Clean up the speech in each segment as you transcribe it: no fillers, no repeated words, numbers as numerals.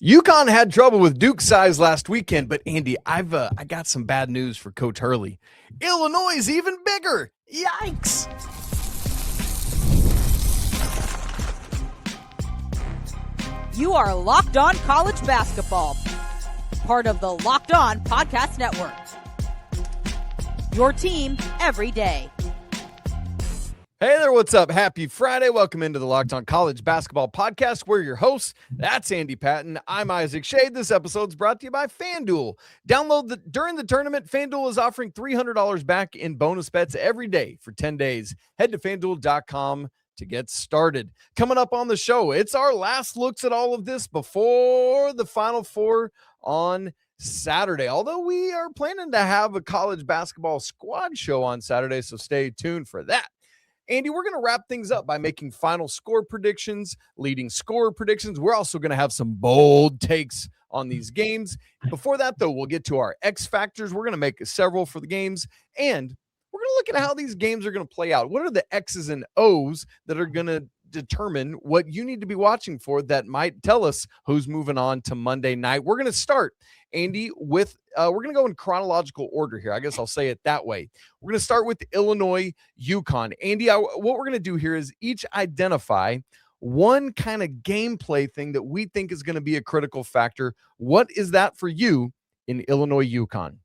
UConn had trouble with Duke's size last weekend, but Andy, I got some bad news for Coach Hurley. Illinois is even bigger. Yikes! You are Locked On College Basketball, part of the Locked On Podcast Network. Your team every day. Hey there, what's up? Happy Friday. Welcome into the Locked On College Basketball Podcast. We're your hosts. That's Andy Patton. I'm Isaac Schade. This episode's brought to you by FanDuel. During the tournament, FanDuel is offering $300 back in bonus bets every day for 10 days. Head to FanDuel.com to get started. Coming up on the show, it's our last looks at all of this before the Final Four on Saturday. Although we are planning to have a college basketball squad show on Saturday, so stay tuned for that. Andy, we're going to wrap things up by making final score predictions, leading score predictions. We're also going to have some bold takes on these games. Before that, though, we'll get to our X factors. We're going to make several for the games, and we're going to look at how these games are going to play out. What are the X's and O's that are going to determine what you need to be watching for that might tell us who's moving on to Monday night? We're going to start, Andy, with we're going to go in chronological order here. I guess I'll say it that way. We're going to start with Illinois UConn. Andy, what we're going to do here is each identify one kind of gameplay thing that we think is going to be a critical factor. What is that for you in Illinois UConn?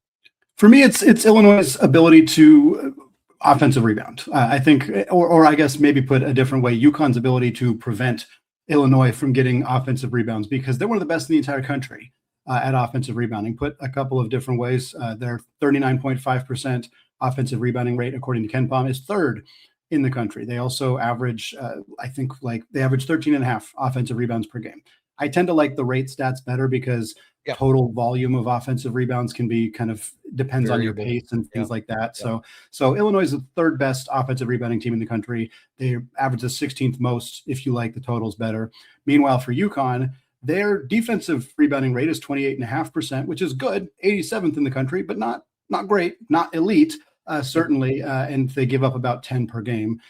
For me, it's Illinois' ability to offensive rebound. I think, or I guess maybe put a different way, UConn's ability to prevent Illinois from getting offensive rebounds, because they're one of the best in the entire country at offensive rebounding. Put a couple of different ways. Their 39.5% offensive rebounding rate, according to KenPom, is third in the country. They also average, they average 13.5 offensive rebounds per game. I tend to like the rate stats better because total volume of offensive rebounds can be kind of depends on your pace and things like that. So Illinois is the third best offensive rebounding team in the country. They average the 16th most if you like the totals better. Meanwhile, for UConn, their defensive rebounding rate is 28.5%, which is good, 87th in the country, but not great, not elite, certainly. And they give up about 10 per game.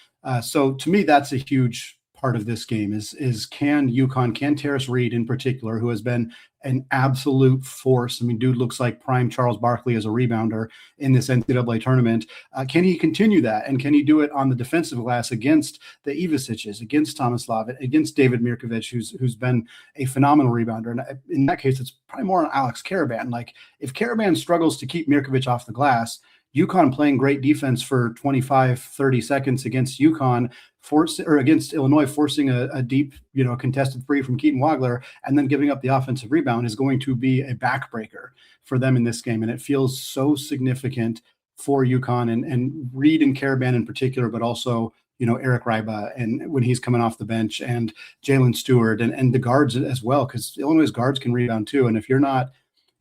So to me, that's a huge part of this game is can Tarris Reed in particular, who has been an absolute force. I mean, dude looks like prime Charles Barkley as a rebounder in this NCAA tournament. Can he continue that? And can he do it on the defensive glass against the Ivasiches, against Thomas Lavitt, against David Mirkovic, who's been a phenomenal rebounder? And in that case, it's probably more on Alex Karaban. Like, if Karaban struggles to keep Mirkovic off the glass, UConn playing great defense for 25, 30 seconds against against Illinois, forcing a deep, contested three from Keaton Wagler, and then giving up the offensive rebound is going to be a backbreaker for them in this game. And it feels so significant for UConn and Reed and Karaban in particular, but also, Eric Ryba, and when he's coming off the bench, and Jalen Stewart and the guards as well, because Illinois' guards can rebound too. And if you're not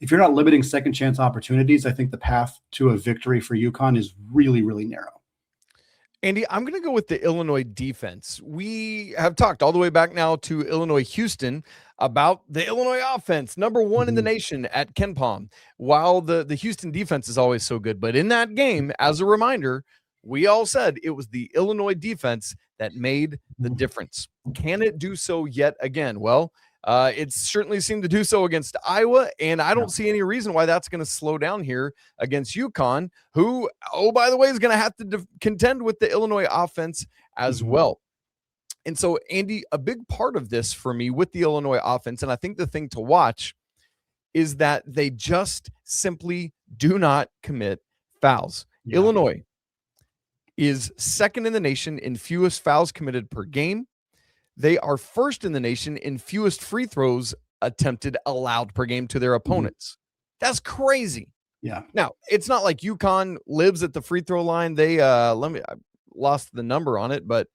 limiting second chance opportunities, I think the path to a victory for UConn is really, really narrow. Andy, I'm going to go with the Illinois defense. We have talked all the way back now to Illinois-Houston about the Illinois offense, number one in the nation at KenPom, while the Houston defense is always so good. But in that game, as a reminder, we all said it was the Illinois defense that made the difference. Can it do so yet again? Well, it certainly seemed to do so against Iowa, and I don't see any reason why that's going to slow down here against UConn, who, by the way, is going to have to contend with the Illinois offense as well. And so, Andy, a big part of this for me with the Illinois offense, and I think the thing to watch, is that they just simply do not commit fouls. Illinois is second in the nation in fewest fouls committed per game. They are first in the nation in fewest free throws allowed per game to their opponents. That's crazy. Yeah. Now, it's not like UConn lives at the free throw line. They I lost the number on it, but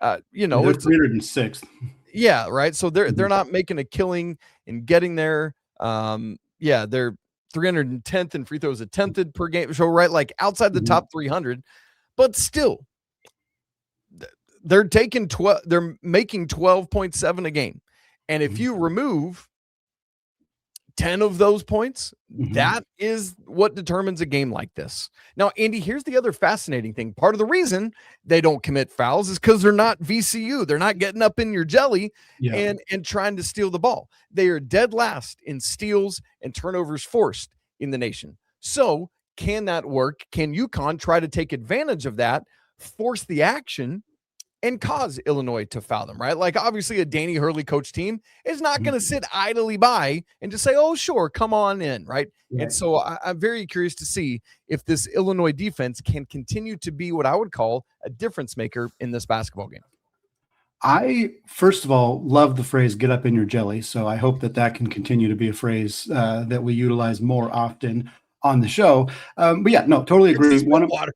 they're 306th. Yeah, right. So they're not making a killing in getting there. They're 310th in free throws attempted per game. So like outside the top 300, but still, they're making 12.7 a game. And if you remove 10 of those points, Mhm. that is what determines a game like this. Now, Andy, here's the other fascinating thing. Part of the reason they don't commit fouls is because they're not VCU. They're not getting up in your jelly Yeah. and trying to steal the ball. They are dead last in steals and turnovers forced in the nation. So can that work? Can UConn try to take advantage of that, force the action, and cause Illinois to foul them, right? Like, obviously, a Danny Hurley coach team is not going to sit idly by and just say, oh, sure, come on in, right? Right. And so I'm very curious to see if this Illinois defense can continue to be what I would call a difference maker in this basketball game. I, first of all, love the phrase "get up in your jelly." So I hope that can continue to be a phrase that we utilize more often on the show. But yeah, no, totally agree. Water.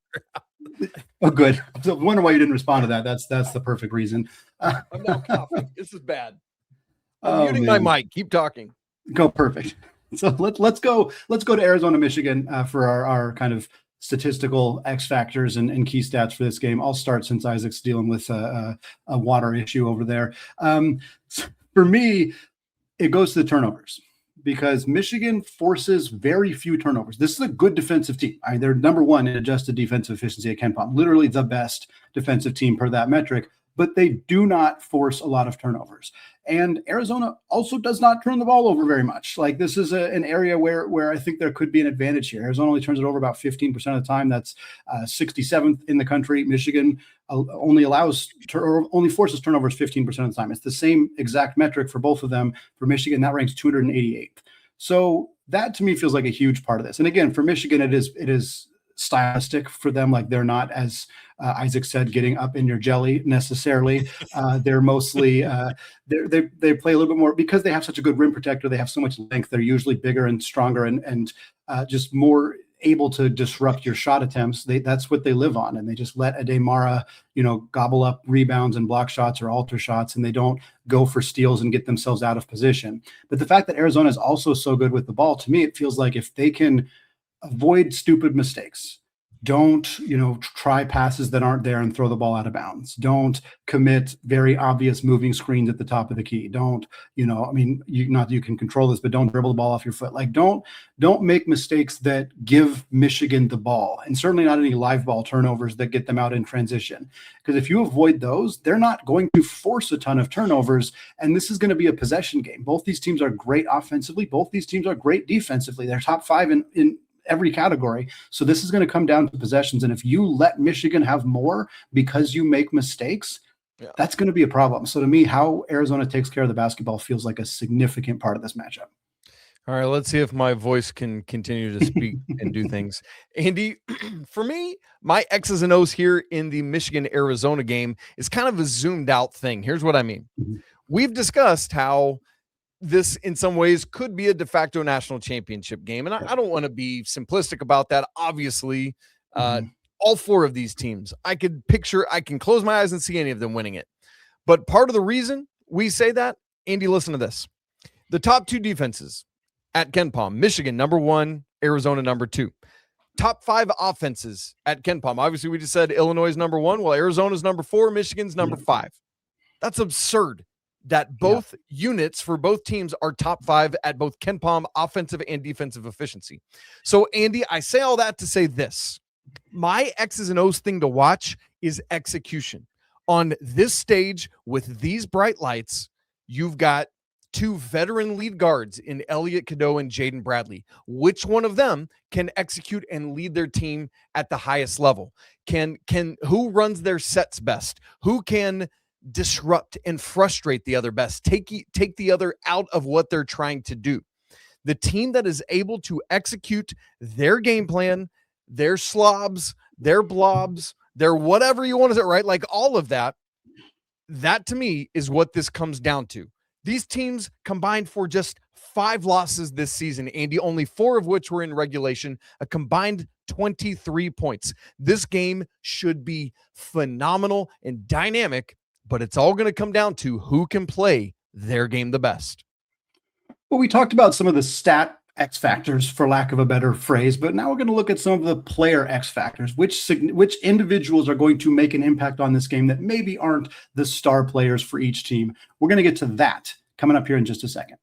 Oh, good. I was wondering why you didn't respond to that. That's the perfect reason. I'm now coughing. This is bad. I'm muting my mic. Keep talking. Go perfect. So let's go to Arizona, Michigan for our kind of statistical X factors and key stats for this game. I'll start since Isaac's dealing with a water issue over there. For me, it goes to the turnovers, because Michigan forces very few turnovers. This is a good defensive team. I mean, they're number one in adjusted defensive efficiency at KenPom, literally the best defensive team per that metric, but they do not force a lot of turnovers. And Arizona also does not turn the ball over very much. Like, this is an area where I think there could be an advantage here. Arizona only turns it over about 15% of the time. That's 67th in the country. Michigan only forces turnovers 15% of the time. It's the same exact metric for both of them. For Michigan, that ranks 288th. So that to me feels like a huge part of this. And again, for Michigan, it is stylistic for them. Like, they're not, as Isaac said, getting up in your jelly necessarily. They're mostly they play a little bit more because they have such a good rim protector. They have so much length. They're usually bigger and stronger and just more able to disrupt your shot attempts. That's what they live on, and they just let Ademara, gobble up rebounds and block shots or alter shots, and they don't go for steals and get themselves out of position. But the fact that Arizona is also so good with the ball, to me, it feels like if they can avoid stupid mistakes, don't try passes that aren't there and throw the ball out of bounds, don't commit very obvious moving screens at the top of the key, don't not that you can control this, but don't dribble the ball off your foot. Like, don't make mistakes that give Michigan the ball, and certainly not any live ball turnovers that get them out in transition, because if you avoid those, they're not going to force a ton of turnovers, and this is going to be a possession game. Both these teams are great offensively, both these teams are great defensively. They're top five in every category. So this is going to come down to possessions. And if you let Michigan have more because you make mistakes, that's going to be a problem. So to me, how Arizona takes care of the basketball feels like a significant part of this matchup. All right, let's see if my voice can continue to speak and do things. Andy, for me, my X's and O's here in the Michigan-Arizona game is kind of a zoomed out thing. Here's what I mean. Mm-hmm. We've discussed how this in some ways could be a de facto national championship game. And I don't want to be simplistic about that. Obviously, all four of these teams, I can close my eyes and see any of them winning it. But part of the reason we say that, Andy, listen to this. The top two defenses at KenPom, Michigan, number one, Arizona, number two. Top five offenses at KenPom. Obviously, we just said Illinois is number one. Well, Arizona's number four, Michigan's number five. That's absurd that both units for both teams are top five at both KenPom offensive and defensive efficiency. So, Andy, I say all that to say this. My X's and O's thing to watch is execution. On this stage with these bright lights, you've got two veteran lead guards in Elliot, Cadeau, and Jaden Bradley. Which one of them can execute and lead their team at the highest level? Who runs their sets best? Who can disrupt and frustrate the other best, take the other out of what they're trying to do? The team that is able to execute their game plan, their slobs, their blobs, their whatever you want to say, right? Like all of that to me is what this comes down to. These teams combined for just 5 losses this season, Andy, only 4 of which were in regulation, a combined 23 points. This game should be phenomenal and dynamic, but it's all going to come down to who can play their game the best. Well, we talked about some of the stat X factors, for lack of a better phrase, but now we're going to look at some of the player X factors, which individuals are going to make an impact on this game that maybe aren't the star players for each team. We're going to get to that coming up here in just a second.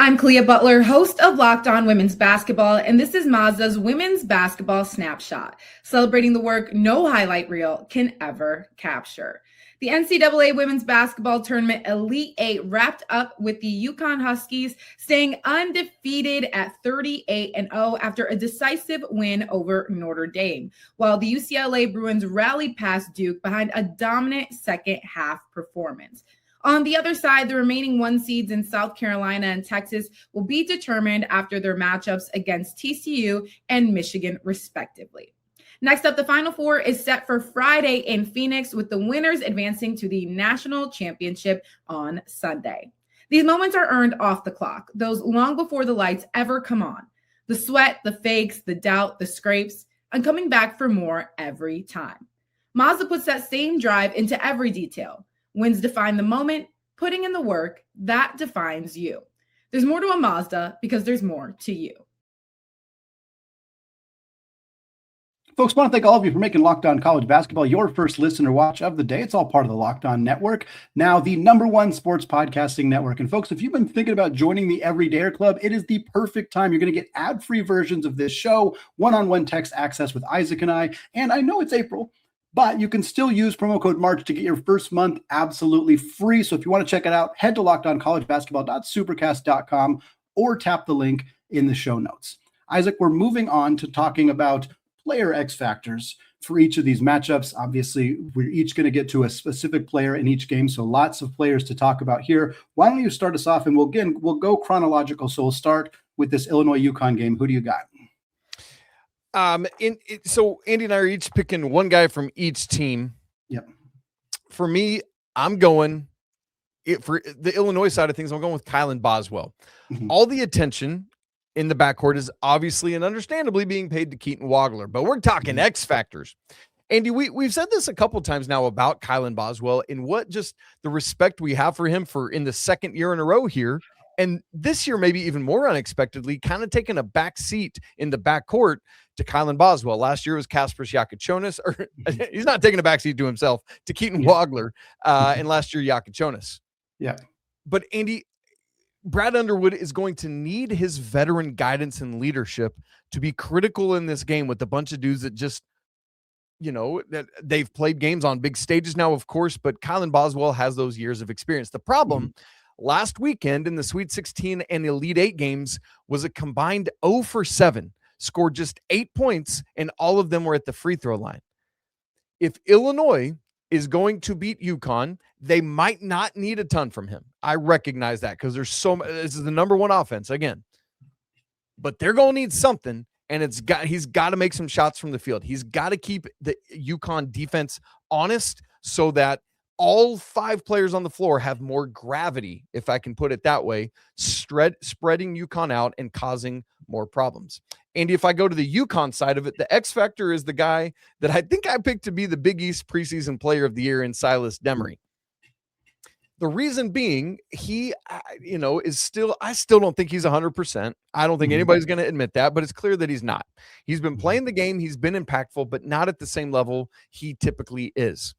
I'm Clea Butler, host of Locked On Women's Basketball, and this is Mazda's Women's Basketball Snapshot, celebrating the work no highlight reel can ever capture. The NCAA Women's Basketball Tournament Elite Eight wrapped up with the UConn Huskies staying undefeated at 38-0 after a decisive win over Notre Dame, while the UCLA Bruins rallied past Duke behind a dominant second half performance. On the other side, the remaining one seeds in South Carolina and Texas will be determined after their matchups against TCU and Michigan, respectively. Next up, the Final Four is set for Friday in Phoenix, with the winners advancing to the national championship on Sunday. These moments are earned off the clock, those long before the lights ever come on. The sweat, the fakes, the doubt, the scrapes, and coming back for more every time. Mazda puts that same drive into every detail. Wins define the moment, putting in the work, that defines you. There's more to a Mazda because there's more to you. Folks, want to thank all of you for making Locked On College Basketball your first listen or watch of the day. It's all part of the Locked On Network, now the #1 sports podcasting network. And folks, if you've been thinking about joining the Everydayer Club, it is the perfect time. You're going to get ad-free versions of this show, one-on-one text access with Isaac and I. And I know it's April, but you can still use promo code March to get your first month absolutely free. So if you want to check it out, head to lockedoncollegebasketball.supercast.com or tap the link in the show notes. Isaac, we're moving on to talking about player X factors for each of these matchups. Obviously, we're each going to get to a specific player in each game, so lots of players to talk about here. Why don't you start us off, and we'll go chronological. So we'll start with this Illinois UConn game. Who do you got? So Andy and I are each picking one guy from each team. Yep. For me, I'm going for the Illinois side of things. I'm going with Kylan Boswell. Mm-hmm. All the attention in the backcourt is obviously and understandably being paid to Keaton Wagler, but we're talking X factors. Andy, we've said this a couple times now about Kylan Boswell and what just the respect we have for him for in the second year in a row here. And this year, maybe even more unexpectedly, kind of taking a back seat in the backcourt to Kylan Boswell. Last year was Kasparas Yakuchonis, or he's not taking a back seat to himself, to Keaton Wagler, and last year Yakuchonis. Yeah. But Andy, Brad Underwood is going to need his veteran guidance and leadership to be critical in this game with a bunch of dudes that just, that they've played games on big stages now, of course, but Kylan Boswell has those years of experience. The problem last weekend in the Sweet 16 and Elite 8 games was a combined 0 for 7, scored just 8 points, and all of them were at the free throw line. If Illinois is going to beat UConn, they might not need a ton from him. I recognize that because there's this is the #1 offense again, but they're going to need something, and he's got to make some shots from the field. He's got to keep the UConn defense honest so that all 5 players on the floor have more gravity, if I can put it that way, spreading UConn out and causing more problems. Andy, if I go to the UConn side of it, the X factor is the guy that I think I picked to be the Big East preseason player of the year in Silas Demary. The reason being, he, is still, I still don't think he's 100%. I don't think anybody's going to admit that, but it's clear that he's not. He's been playing the game. He's been impactful, but not at the same level he typically is.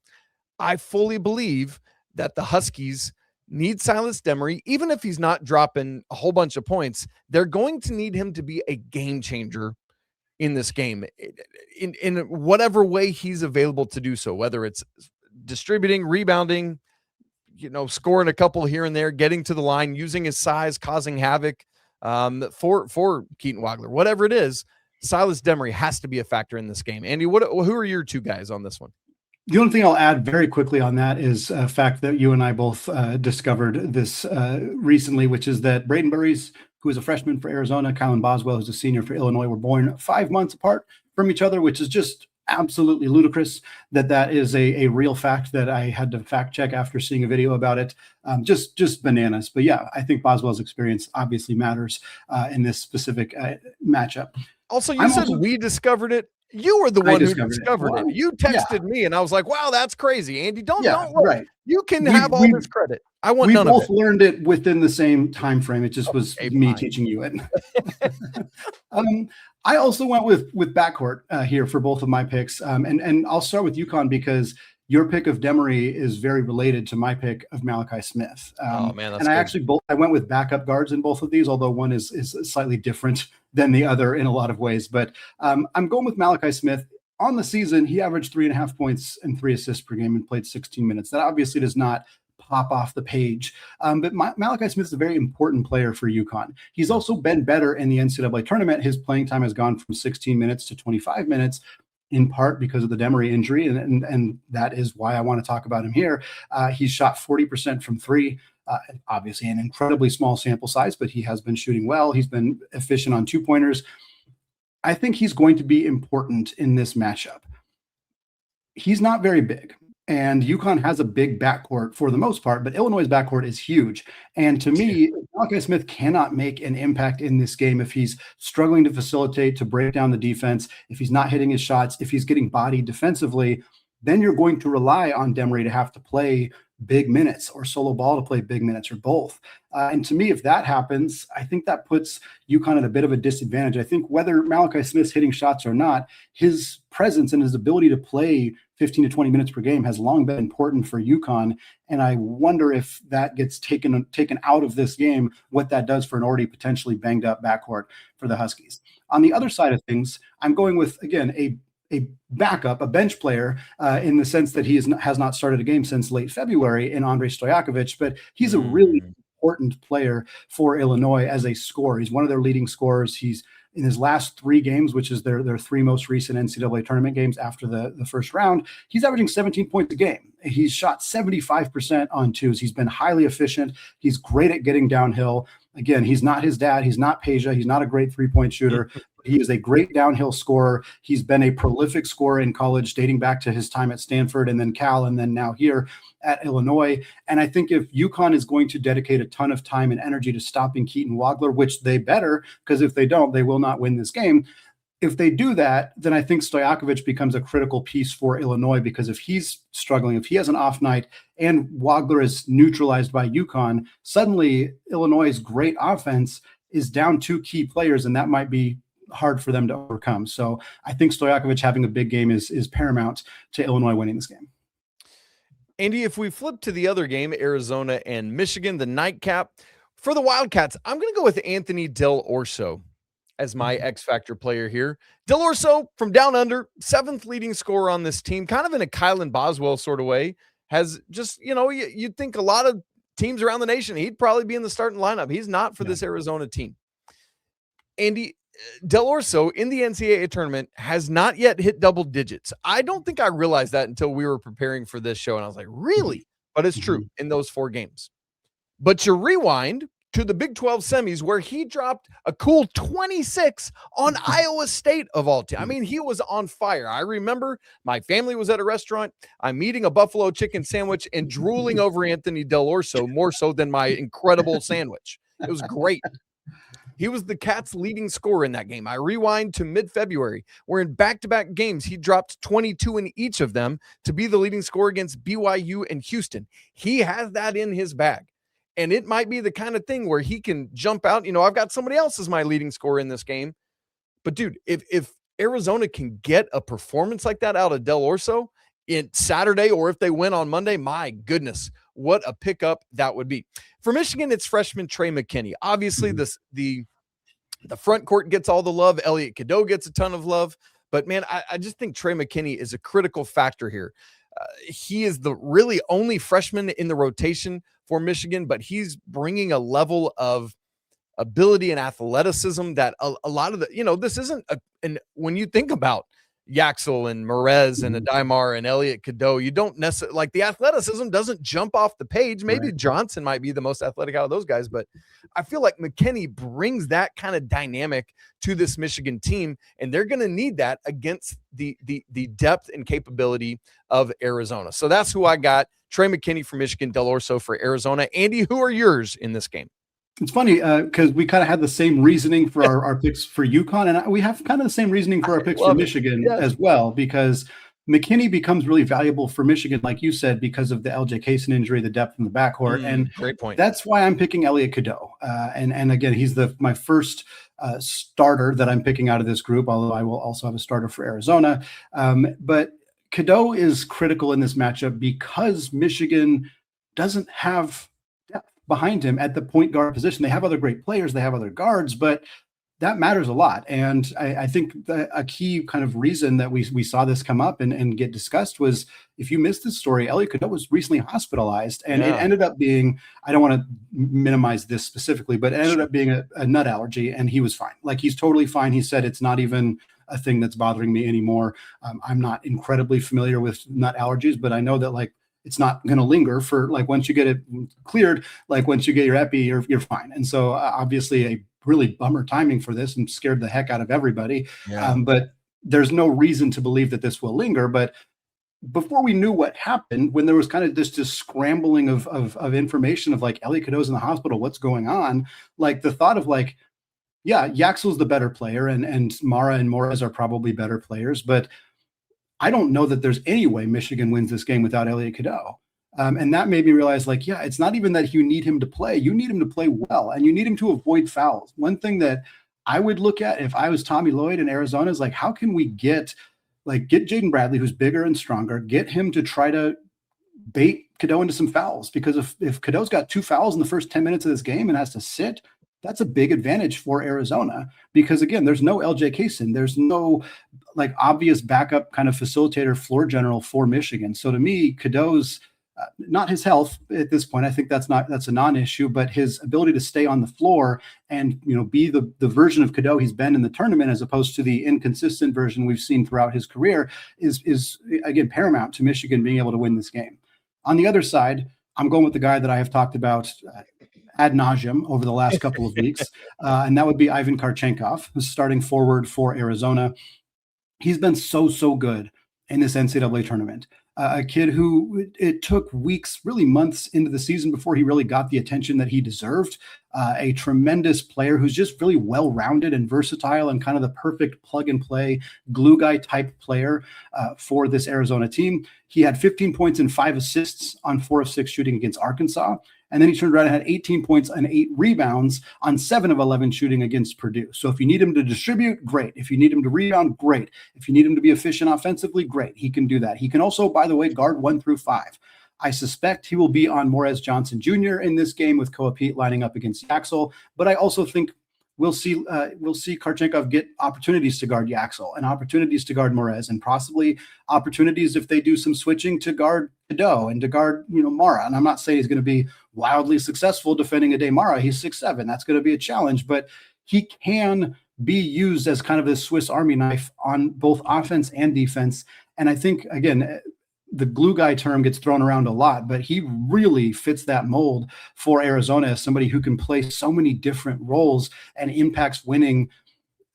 I fully believe that the Huskies need Silas Demary, even if he's not dropping a whole bunch of points. They're going to need him to be a game changer in this game in whatever way he's available to do so, whether it's distributing, rebounding, scoring a couple here and there, getting to the line, using his size, causing havoc for Keaton Wagler, whatever it is. Silas Demary has to be a factor in this game. Andy, who are your two guys on this one? The only thing I'll add very quickly on that is a fact that you and I both discovered this recently, which is that Brayden Burries, who is a freshman for Arizona, Kylan Boswell, who's a senior for Illinois, were born 5 months apart from each other, which is just absolutely ludicrous that is a real fact that I had to fact check after seeing a video about it. Just bananas. But yeah, I think Boswell's experience obviously matters in this specific matchup. Also, you said we discovered it. You were the one who discovered it. You texted me, and I was like, wow, that's crazy. Andy, don't right. You can have all this credit. I want none of it. We both learned it within the same time frame. It just was me teaching you it. I also went with backcourt here for both of my picks. And I'll start with UConn because your pick of Demary is very related to my pick of Malachi Smith. Oh man, that's and I good. actually I went with backup guards in both of these, although one is slightly different than the other in a lot of ways. But I'm going with Malachi Smith. On the season, he averaged 3.5 points and 3 assists per game and played 16 minutes. That obviously does not pop off the page. But Malachi Smith is a very important player for UConn. He's also been better in the NCAA tournament. His playing time has gone from 16 minutes to 25 minutes, in part because of the Demary injury. And that is why I want to talk about him here. He's shot 40% from three. Obviously an incredibly small sample size, but he has been shooting well. He's been efficient on 2-pointers. I think he's going to be important in this matchup. He's not very big, and UConn has a big backcourt for the most part, but Illinois' backcourt is huge. And to me, Malachi Smith cannot make an impact in this game if he's struggling to facilitate, to break down the defense, if he's not hitting his shots, if he's getting bodied defensively. Then you're going to rely on Demary to have to play big minutes, or Solo Ball to play big minutes, or both. And to me, if that happens, I think that puts UConn at a bit of a disadvantage. I think whether Malachi Smith's hitting shots or not, his presence and his ability to play 15 to 20 minutes per game has long been important for UConn. And I wonder if that gets taken out of this game, what that does for an already potentially banged up backcourt for the Huskies. On the other side of things, I'm going with, again, a backup, a bench player, in the sense that he has not started a game since late February in Andrei Stojakovic, but he's a really important player for Illinois as a scorer. He's one of their leading scorers. He's in his last 3 games, which is their 3 most recent NCAA tournament games after the first round, he's averaging 17 points a game. He's shot 75% on twos. He's been highly efficient. He's great at getting downhill. Again, he's not his dad. He's not Peja. He's not a great 3-point shooter. He is a great downhill scorer. He's been a prolific scorer in college, dating back to his time at Stanford and then Cal, and then now here at Illinois. And I think if UConn is going to dedicate a ton of time and energy to stopping Keaton Wagler, which they better, because if they don't, they will not win this game. If they do that, then I think Stojakovic becomes a critical piece for Illinois, because if he's struggling, if he has an off night and Wagler is neutralized by UConn, suddenly Illinois' great offense is down 2 key players, and that might be hard for them to overcome. So I think Stojakovic having a big game is paramount to Illinois winning this game. Andy, if we flip to the other game, Arizona and Michigan, the nightcap, for the Wildcats, I'm going to go with Anthony Del Orso as my X Factor player here. Del Orso from down under, 7th leading scorer on this team, kind of in a Kylan Boswell sort of way, has just, you'd think a lot of teams around the nation, he'd probably be in the starting lineup. He's not for this Arizona team. Andy, Del Orso in the NCAA tournament has not yet hit double digits. I don't think I realized that until we were preparing for this show. And I was like, really? But it's true in those 4 games. But you rewind to the Big 12 semis where he dropped a cool 26 on Iowa State of all time. I mean, he was on fire. I remember my family was at a restaurant. I'm eating a buffalo chicken sandwich and drooling over Anthony Del Orso more so than my incredible sandwich. It was great. He was the Cats' leading scorer in that game. I rewind to mid-February, where in back-to-back games, he dropped 22 in each of them to be the leading scorer against BYU and Houston. He has that in his bag. And it might be the kind of thing where he can jump out. I've got somebody else as my leading scorer in this game. But, dude, if Arizona can get a performance like that out of Del Orso in Saturday, or if they win on Monday, my goodness, what a pickup that would be. For Michigan, it's freshman Trey McKinney. Obviously, the front court gets all the love. Elliot Cadeau gets a ton of love. But, man, I just think Trey McKinney is a critical factor here. He is the really only freshman in the rotation for Michigan, but he's bringing a level of ability and athleticism that a lot of the, this isn't and when you think about Yaxel and Merez and Adimar and Elliot Cadeau, you don't necessarily like the athleticism doesn't jump off the page. Maybe right. Johnson might be the most athletic out of those guys, but I feel like McKinney brings that kind of dynamic to this Michigan team, and they're going to need that against the depth and capability of Arizona. So that's who I got. Trey McKinney for Michigan, Del Orso for Arizona. Andy, who are yours in this game? It's funny because we kind of had the same reasoning for our picks for UConn, and we have kind of the same reasoning for our picks for Michigan as well, because McKinney becomes really valuable for Michigan, like you said, because of the LJ Kaysen injury, the depth in the backcourt. And great point. That's why I'm picking Elliot Cadeau. And again, he's my first starter that I'm picking out of this group, although I will also have a starter for Arizona. But Cadeau is critical in this matchup because Michigan doesn't have depth behind him at the point guard position. They have other great players, they have other guards, but that matters a lot. And I think a key kind of reason that we saw this come up and get discussed was, if you missed this story, Elliot Cadeau was recently hospitalized, and it ended up being, I don't want to minimize this specifically, but it ended up being a nut allergy, and he was fine. Like, he's totally fine. He said, it's not even a thing that's bothering me anymore. I'm not incredibly familiar with nut allergies, but I know that, like, it's not going to linger for, like, once you get it cleared, like once you get your epi, you're fine. And so obviously a really bummer timing for this, and scared the heck out of everybody. But there's no reason to believe that this will linger. But before we knew what happened, when there was kind of this scrambling of information of, like, Elliot Cadeau's in the hospital, what's going on? Like, the thought of, like, yeah, Yaxel's the better player, and Mara and Morez are probably better players, but I don't know that there's any way Michigan wins this game without Elliot Cadeau. And that made me realize, like, yeah, it's not even that you need him to play. You need him to play well, and you need him to avoid fouls. One thing that I would look at if I was Tommy Lloyd in Arizona is, like, how can we get Jaden Bradley, who's bigger and stronger, get him to try to bait Cadeau into some fouls? Because if Cadeau's got 2 fouls in the first 10 minutes of this game and has to sit, that's a big advantage for Arizona, because, again, there's no LJ Kaysen. There's no, like, obvious backup kind of facilitator, floor general for Michigan. So to me, Cadeau's not his health at this point. I think that's a non-issue, but his ability to stay on the floor and, be the version of Cadeau he's been in the tournament, as opposed to the inconsistent version we've seen throughout his career, is again paramount to Michigan being able to win this game. On the other side, I'm going with the guy that I have talked about ad nauseum over the last couple of weeks, and that would be Ivan Karchenkov, starting forward for Arizona. He's been so good in this NCAA tournament. A kid who it took weeks, really months into the season before he really got the attention that he deserved. A tremendous player who's just really well-rounded and versatile, and kind of the perfect plug-and-play glue guy type player for this Arizona team. He had 15 points and 5 assists on 4 of 6 shooting against Arkansas. And then he turned around and had 18 points and 8 rebounds on 7 of 11 shooting against Purdue. So if you need him to distribute, great. If you need him to rebound, great. If you need him to be efficient offensively, great. He can do that. He can also, by the way, guard 1 through 5. I suspect he will be on Morez Johnson Jr. in this game, with Koa Pete lining up against Yaxel. But I also think we'll see Karchenkov get opportunities to guard Yaxel, and opportunities to guard Morez, and possibly opportunities, if they do some switching, to guard Cadeau and to guard Mara. And I'm not saying he's going to be wildly successful defending Ade Mara. He's 6'7". That's going to be a challenge, but he can be used as kind of this Swiss Army knife on both offense and defense. And I think, again, the glue guy term gets thrown around a lot, but he really fits that mold for Arizona as somebody who can play so many different roles and impacts winning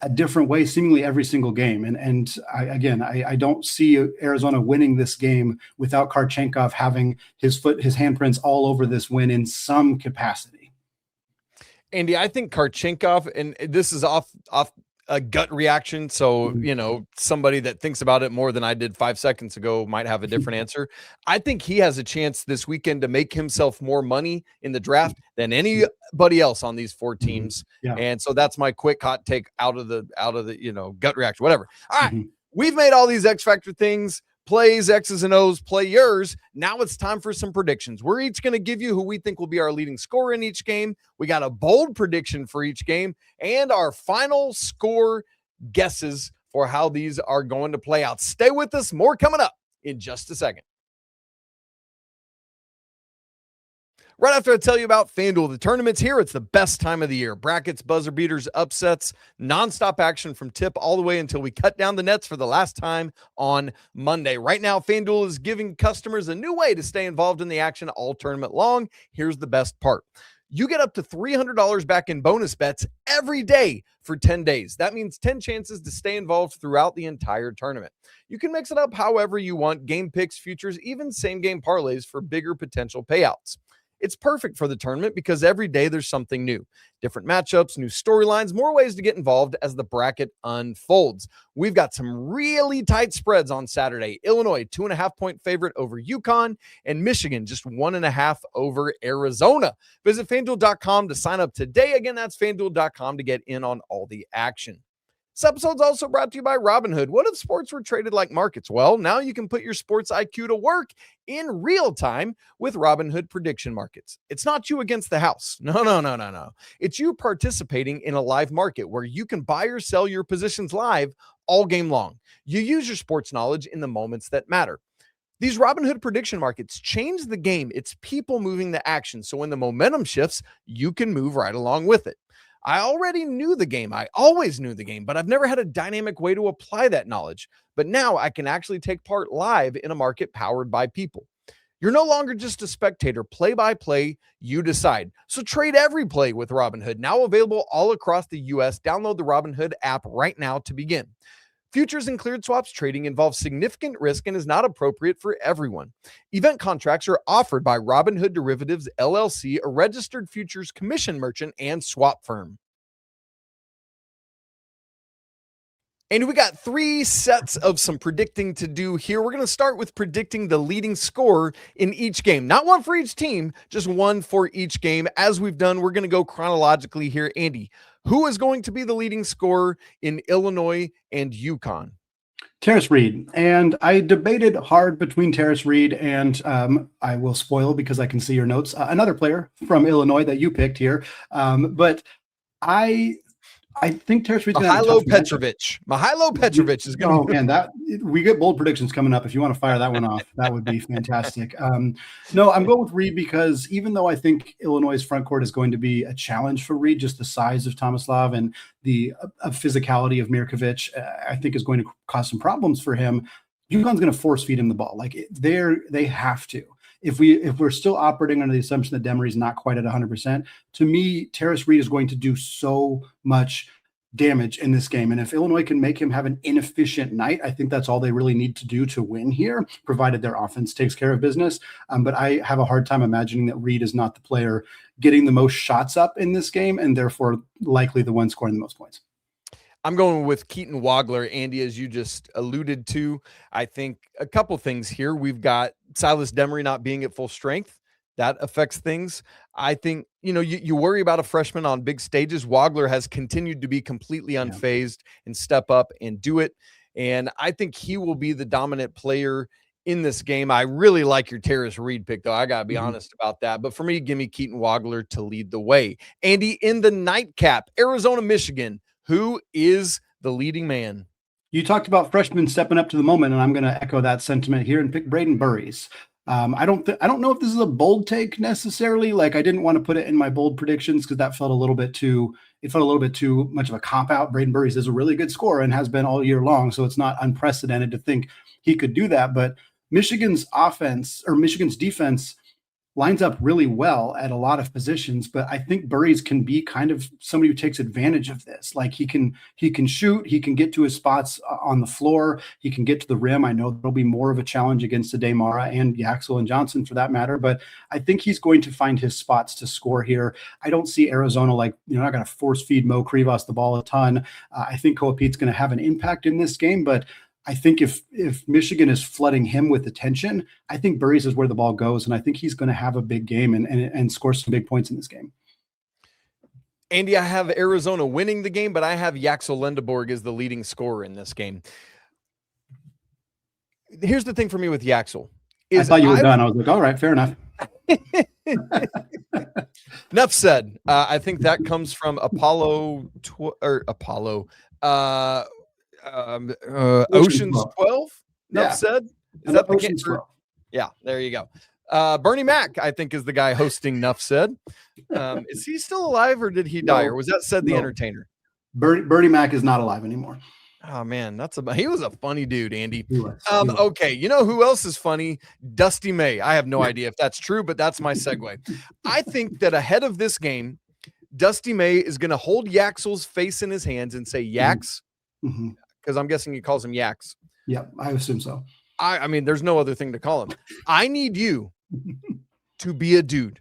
a different way seemingly every single game. And I don't see Arizona winning this game without Karchenkov having his handprints all over this win in some capacity. Andy, I think Karchenkov, and this is off a gut reaction, so somebody that thinks about it more than I did 5 seconds ago might have a different answer. I think he has a chance this weekend to make himself more money in the draft than anybody else on these 4 teams. And so that's my quick hot take out of the gut reaction, whatever. All right, we've made all these X Factor things, plays, X's and O's, play yours. Now it's time for some predictions. We're each going to give you who we think will be our leading scorer in each game. We got a bold prediction for each game, and our final score guesses for how these are going to play out. Stay with us. More coming up in just a second. Right after I tell you about FanDuel, the tournament's here. It's the best time of the year. Brackets, buzzer beaters, upsets, nonstop action from tip all the way until we cut down the nets for the last time on Monday. Right now, FanDuel is giving customers a new way to stay involved in the action all tournament long. Here's the best part. You get up to $300 back in bonus bets every day for 10 days. That means 10 chances to stay involved throughout the entire tournament. You can mix it up however you want: game picks, futures, even same-game parlays for bigger potential payouts. It's perfect for the tournament because every day there's something new. Different matchups, new storylines, more ways to get involved as the bracket unfolds. We've got some really tight spreads on Saturday. Illinois, 2.5-point favorite over UConn, and Michigan, just 1.5 over Arizona. Visit FanDuel.com to sign up today. Again, that's FanDuel.com to get in on all the action. This episode's also brought to you by Robinhood. What if sports were traded like markets? Well, now you can put your sports IQ to work in real time with Robinhood prediction markets. It's not you against the house. No. It's you participating in a live market where you can buy or sell your positions live all game long. You use your sports knowledge in the moments that matter. These Robinhood prediction markets change the game. It's people moving the action. So when the momentum shifts, you can move right along with it. I already knew the game. I always knew the game, but I've never had a dynamic way to apply that knowledge. But now I can actually take part live in a market powered by people. You're no longer just a spectator. Play by play, you decide. So trade every play with Robinhood, now available all across the U.S. Download the Robinhood app right now to begin. Futures and cleared swaps trading involves significant risk and is not appropriate for everyone. Event contracts are offered by Robinhood Derivatives, LLC, a registered futures commission merchant and swap firm. And we got 3 sets of some predicting to do here. We're going to start with predicting the leading scorer in each game. Not one for each team, just one for each game. As we've done, we're going to go chronologically here. Andy, who is going to be the leading scorer in Illinois and UConn? Tarris Reed. And I debated hard between Tarris Reed and I will spoil because I can see your notes, another player from Illinois that you picked here. But I think Tarris Reed's going to have a tough matchup. Mihailo Petrovic is going to. Oh man, that we get bold predictions coming up. If you want to fire that one off, that would be fantastic. No, I'm going with Reed because even though I think Illinois' front court is going to be a challenge for Reed, just the size of Tomislav and the physicality of Mirkovic, I think is going to cause some problems for him. UConn's going to force feed him the ball. Like they have to. If we're still operating under the assumption that Demary is not quite at 100%, to me, Tarris Reed is going to do so much damage in this game. And if Illinois can make him have an inefficient night, I think that's all they really need to do to win here, provided their offense takes care of business. But I have a hard time imagining that Reed is not the player getting the most shots up in this game and therefore likely the one scoring the most points. I'm going with Keaton Wagler, Andy, as you just alluded to. I think a couple things here. We've got Silas Demary not being at full strength. That affects things. I think, you worry about a freshman on big stages. Wagler has continued to be completely unfazed and step up and do it. And I think he will be the dominant player in this game. I really like your Tarris Reed pick, though. I got to be honest about that. But for me, give me Keaton Wagler to lead the way. Andy, in the nightcap, Arizona, Michigan. Who is the leading man? You talked about freshmen stepping up to the moment, and I'm going to echo that sentiment here and pick Brayden Burries. I don't know if this is a bold take necessarily. Like I didn't want to put it in my bold predictions because that felt a little bit too much of a cop out. Brayden Burries is a really good scorer and has been all year long, so it's not unprecedented to think he could do that. But Michigan's defense lines up really well at a lot of positions, but I think Burries can be kind of somebody who takes advantage of this. Like he can shoot, he can get to his spots on the floor, he can get to the rim. I know there'll be more of a challenge against Demary and Yaxel and Johnson for that matter, but I think he's going to find his spots to score here. I don't see Arizona not going to force feed Mo Krivas the ball a ton. I think Coapete's going to have an impact in this game, but I think if Michigan is flooding him with attention, I think Burries is where the ball goes, and I think he's going to have a big game and score some big points in this game. Andy, I have Arizona winning the game, but I have Yaxel Lendeborg as the leading scorer in this game. Here's the thing for me with Yaxel. I thought you were done. I was like, all right, fair enough. Enough said. I think that comes from Ocean's 12. Enough said. Is that the Ocean's 12? Yeah, there you go. Bernie Mac, I think, is the guy hosting Enough Said. Is he still alive or did he die? Or was that Said the Entertainer? Bernie Mac is not alive anymore. Oh man, he was a funny dude, Andy. He was. Okay, you know who else is funny? Dusty May. I have no idea if that's true, but that's my segue. I think that ahead of this game, Dusty May is going to hold Yaxel's face in his hands and say, Yax, because I'm guessing he calls him Yax. Yeah, I assume so. I mean, there's no other thing to call him. I need you to be a dude.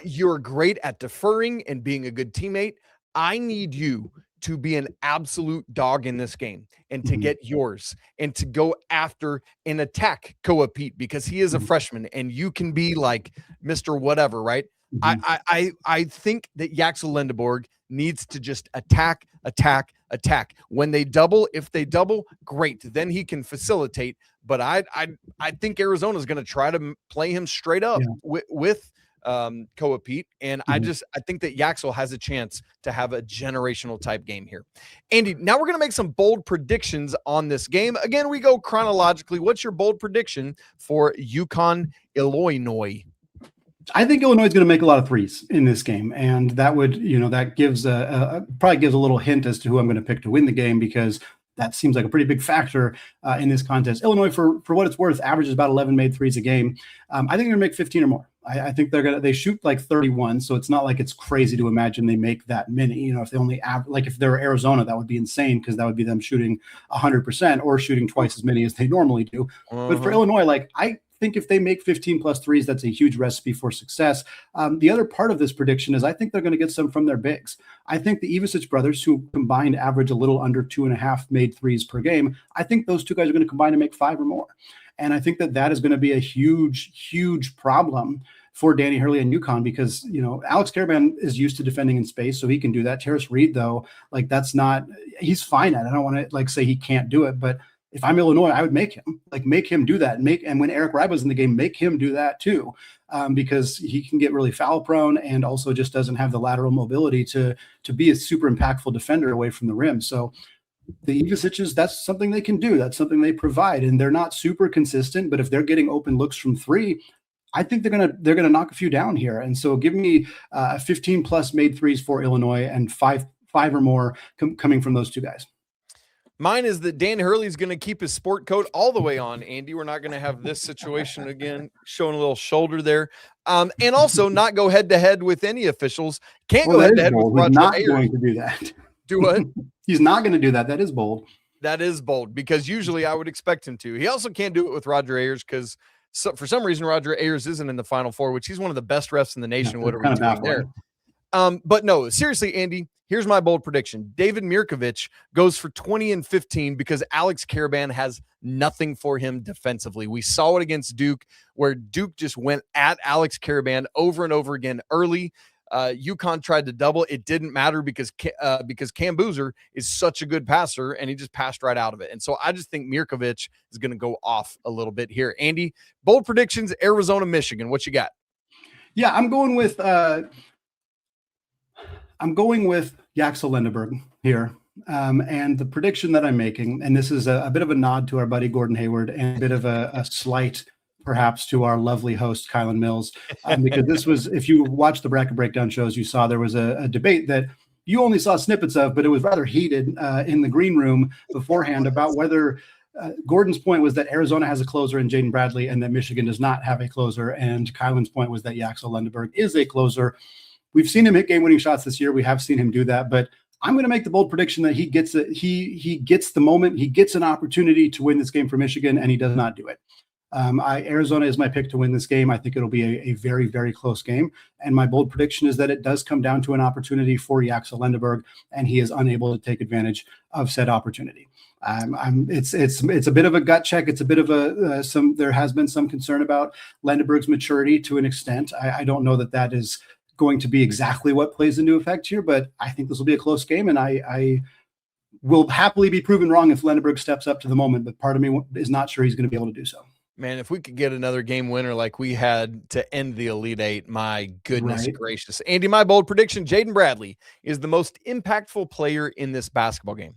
You're great at deferring and being a good teammate. I need you to be an absolute dog in this game and to get yours and to go after and attack Koa Pete because he is a freshman and you can be like Mr. Whatever, right? I think that Yaxel Lendeborg needs to just attack. When they double, if they double, great. Then he can facilitate. But I think Arizona is going to try to play him straight up with Koa Pete. And I think that Yaxel has a chance to have a generational type game here. Andy, now we're going to make some bold predictions on this game. Again, we go chronologically. What's your bold prediction for UConn, Illinois? I think Illinois is going to make a lot of threes in this game, and that would, that gives probably gives a little hint as to who I'm going to pick to win the game, because that seems like a pretty big factor in this contest. Illinois, for what it's worth, averages about 11 made threes a game. I think they're going to make 15 or more. I think they shoot like 31, so it's not like it's crazy to imagine they make that many. If they only if they're Arizona, that would be insane, because that would be them shooting 100% or shooting twice as many as they normally do. But for Illinois, I think if they make 15 plus threes, that's a huge recipe for success. The other part of this prediction is I think they're going to get some from their bigs. I think the Ivicic brothers, who combined average a little under 2.5 made threes per game, I think those two guys are going to combine to make 5 or more. And I think that is going to be a huge, huge problem for Danny Hurley and UConn, because, Alex Caravan is used to defending in space, so he can do that. Tarris Reed, though, he's fine at it. I don't want to say he can't do it, but if I'm Illinois, I would make him do that, and when Eric Riba's in the game, make him do that too, because he can get really foul prone and also just doesn't have the lateral mobility to be a super impactful defender away from the rim. So the Ivicics, that's something they can do. That's something they provide, and they're not super consistent, but if they're getting open looks from three, I think they're gonna knock a few down here. And so give me 15 plus made threes for Illinois and five or more coming from those two guys. Mine is that Dan Hurley's going to keep his sport coat all the way on, Andy. We're not going to have this situation again, showing a little shoulder there. And also not go head-to-head with any officials. Can't go head-to-head with Roger Ayers. He's not going to do that. Do what? He's not going to do that. That is bold. That is bold, because usually I would expect him to. He also can't do it with Roger Ayers, because for some reason Roger Ayers isn't in the Final Four, which he's one of the best refs in the nation. What are we doing there? But no, seriously, Andy, here's my bold prediction. David Mirkovic goes for 20 and 15 because Alex Caravan has nothing for him defensively. We saw it against Duke, where Duke just went at Alex Caravan over and over again early. UConn tried to double. It didn't matter because Cam Boozer is such a good passer, and he just passed right out of it. And so I just think Mirkovic is going to go off a little bit here. Andy, bold predictions, Arizona, Michigan. What you got? Yeah, I'm going with Yaxel Lendeborg here. And the prediction that I'm making, and this is a bit of a nod to our buddy Gordon Hayward and a bit of a slight perhaps to our lovely host Kylan Mills, because this was, if you watched the bracket breakdown shows, you saw there was a debate that you only saw snippets of, but it was rather heated in the green room beforehand about whether Gordon's point was that Arizona has a closer in Jaden Bradley and that Michigan does not have a closer, and Kylan's point was that Yaxel Lendeborg is a closer. We've seen him hit game-winning shots this year. We have seen him do that, but I'm going to make the bold prediction that he gets the moment, he gets an opportunity to win this game for Michigan, and he does not do it. Arizona is my pick to win this game. I think it'll be a very, very close game. And my bold prediction is that it does come down to an opportunity for Yaxel Lendeborg, and he is unable to take advantage of said opportunity. It's a bit of a gut check. It's a bit of there has been some concern about Lendeborg's maturity to an extent. I don't know that is going to be exactly what plays into effect here, but I think this will be a close game, and I will happily be proven wrong if Lendeborg steps up to the moment, but part of me is not sure he's going to be able to do so. Man, if we could get another game winner like we had to end the Elite Eight, my goodness gracious. Andy, my bold prediction, Jaden Bradley is the most impactful player in this basketball game.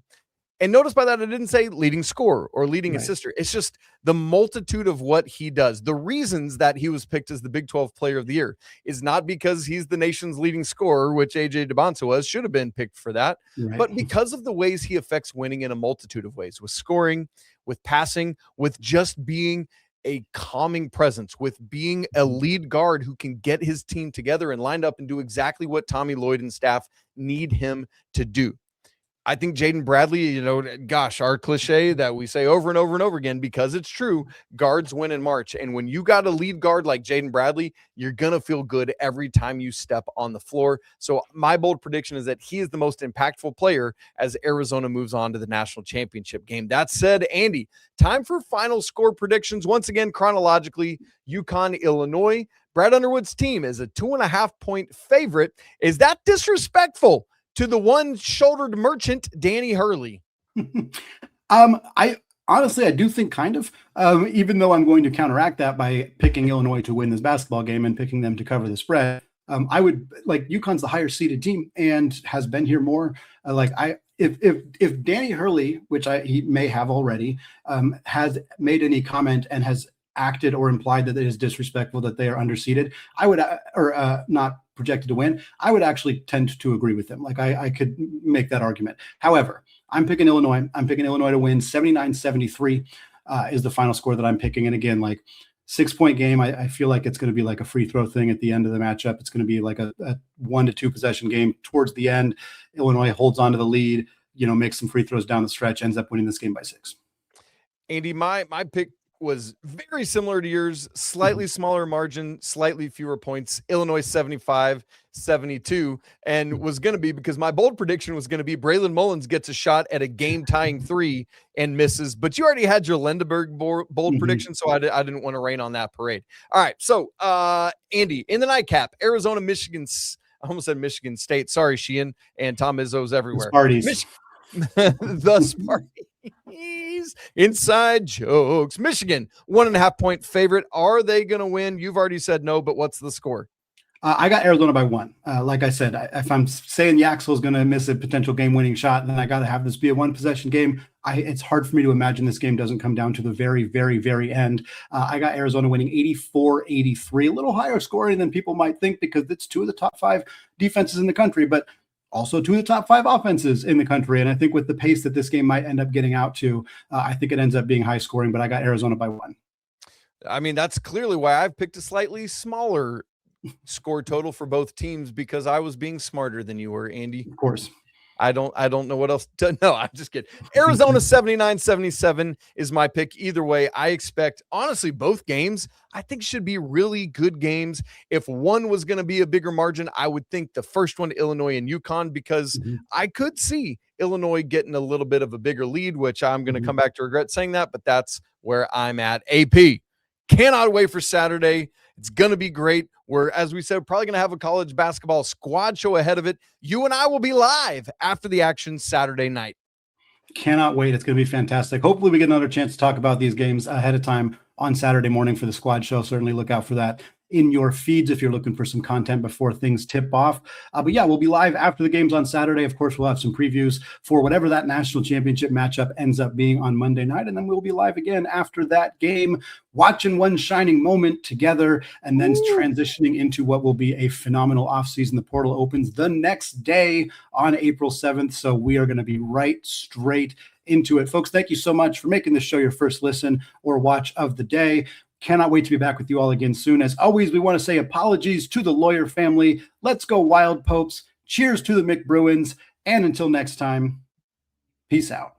And notice by that, I didn't say leading scorer or leading assister. It's just the multitude of what he does. The reasons that he was picked as the Big 12 Player of the Year is not because he's the nation's leading scorer, which A.J. DeBonta was, should have been picked for that, but because of the ways he affects winning in a multitude of ways, with scoring, with passing, with just being a calming presence, with being a lead guard who can get his team together and lined up and do exactly what Tommy Lloyd and staff need him to do. I think Jaden Bradley, our cliche that we say over and over and over again, because it's true, guards win in March. And when you got a lead guard like Jaden Bradley, you're going to feel good every time you step on the floor. So my bold prediction is that he is the most impactful player as Arizona moves on to the national championship game. That said, Andy, time for final score predictions. Once again, chronologically, UConn, Illinois, Brad Underwood's team is a 2.5-point favorite. Is that disrespectful to the one-shouldered merchant, Danny Hurley? I honestly, I do think kind of, even though I'm going to counteract that by picking Illinois to win this basketball game and picking them to cover the spread. I would like UConn's the higher seeded team and has been here more. If Danny Hurley, which he may have already, has made any comment and has acted or implied that it is disrespectful that they are underseeded, I would not projected to win. I would actually tend to agree with them. Like I could make that argument. However, I'm picking Illinois. I'm picking Illinois to win 79-73 is the final score that I'm picking. And again, like 6-point game, I feel like it's going to be like a free throw thing at the end of the matchup. It's going to be like a 1 to 2 possession game towards the end. Illinois holds on to the lead, makes some free throws down the stretch, ends up winning this game by 6. Andy, my pick was very similar to yours, slightly smaller margin, slightly fewer points, Illinois 75-72, and was going to be, because my bold prediction was going to be Braylon Mullins gets a shot at a game-tying 3 and misses, but you already had your Lendeborg bold prediction, so I didn't want to rain on that parade. All right, so Andy, in the nightcap, Arizona, Michigan, I almost said Michigan State, sorry, Sheehan, and Tom Izzo's everywhere. The Sparties. Inside jokes. Michigan, 1.5-point favorite. Are they going to win? You've already said no, but what's the score? I got Arizona by 1. Like I said, if I'm saying Yaxel is going to miss a potential game-winning shot, then I got to have this be a one-possession game. It's hard for me to imagine this game doesn't come down to the very, very, very end. I got Arizona winning 84-83, a little higher scoring than people might think because it's 2 of the top 5 defenses in the country, but also 2 of the top 5 offenses in the country. And I think with the pace that this game might end up getting out to, I think it ends up being high scoring, but I got Arizona by 1. I mean, that's clearly why I've picked a slightly smaller score total for both teams, because I was being smarter than you were, Andy. Of course. I don't know what else to no, I'm just kidding. Arizona 79-77 is my pick. Either way, I expect, honestly, both games, I think should be really good games. If one was going to be a bigger margin, I would think the first one, Illinois and UConn, because I could see Illinois getting a little bit of a bigger lead, which I'm going to come back to regret saying that, but that's where I'm at. AP, cannot wait for Saturday. It's going to be great. We're, as we said, probably going to have a college basketball squad show ahead of it. You and I will be live after the action Saturday night. Cannot wait. It's going to be fantastic. Hopefully we get another chance to talk about these games ahead of time on Saturday morning for the squad show. Certainly look out for that in your feeds if you're looking for some content before things tip off. But yeah, we'll be live after the games on Saturday. Of course, we'll have some previews for whatever that national championship matchup ends up being on Monday night. And then we'll be live again after that game, watching one shining moment together, and then transitioning into what will be a phenomenal offseason. The portal opens the next day on April 7th. So we are going to be right straight into it. Folks, thank you so much for making this show your first listen or watch of the day. Cannot wait to be back with you all again soon. As always, we want to say apologies to the Lawyer family. Let's go Wild Popes. Cheers to the McBruins. And until next time, peace out.